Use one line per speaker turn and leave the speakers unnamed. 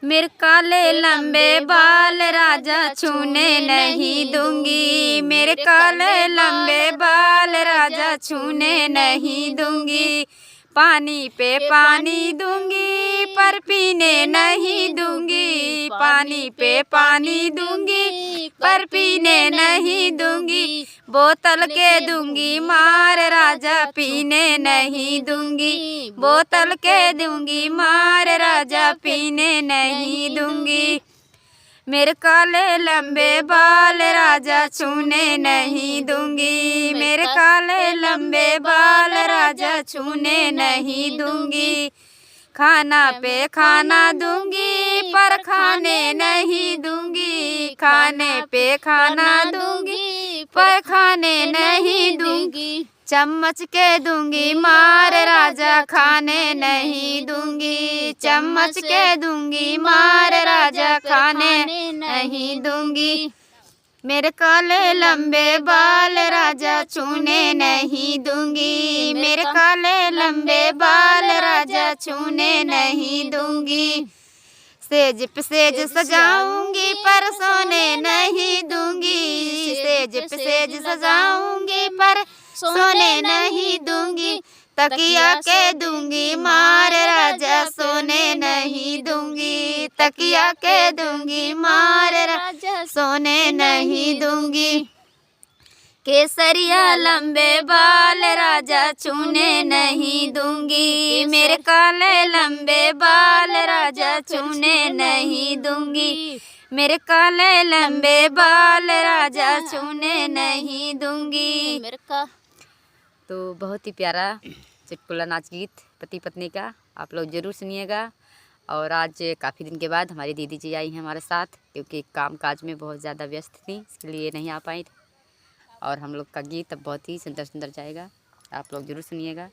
मेरे काले लंबे बाल राजा छूने नहीं दूंगी, मेरे काले लंबे बाल राजा छूने नहीं दूंगी। पानी पे पानी दूंगी पर पीने नहीं दूंगी, पानी पे पानी दूंगी पर पीने नहीं दूंगी। बोतल के दूंगी मार राजा पीने नहीं दूंगी, बोतल के दूंगी मार राजा पीने नहीं दूंगी। मेरे काले लंबे बाल राजा छूने नहीं दूंगी, मेरे काले लंबे बाल राजा छूने नहीं दूंगी। खाना पे खाना दूंगी पर खाने नहीं दूंगी, खाने पे खाना दूंगी पर खाने नहीं दूंगी। चम्मच के दूंगी मार राजा खाने नहीं दूंगी, चम्मच के दूंगी मार राजा खाने नहीं दूंगी। मेरे काले लंबे बाल राजा छूने नहीं दूंगी, मेरे काले लंबे बाल राजा छूने नहीं दूंगी। सेज पे सेज सजाऊंगी पर सोने नहीं दूंगी, सेज पे सेज सजाऊंगी पर सोने नहीं दूंगी। तकिया के दूंगी मार राजा सोने नहीं दूंगी, तकिया के दूंगी मार राजा सोने नहीं दूंगी। केसरिया लंबे बाल राजा छूने नहीं दूंगी, मेरे काले लंबे बाल राजा छूने नहीं दूंगी, मेरे काले लंबे बाल राजा छूने नहीं दूंगी। तो बहुत ही प्यारा चुटकुला नाच गीत पति पत्नी का आप लोग ज़रूर सुनिएगा। और आज काफ़ी दिन के बाद हमारी दीदी जी आई हैं हमारे साथ, क्योंकि काम काज में बहुत ज़्यादा व्यस्त थी, इसलिए नहीं आ पाई। और हम लोग का गीत अब बहुत ही सुंदर सुंदर जाएगा, आप लोग ज़रूर सुनिएगा।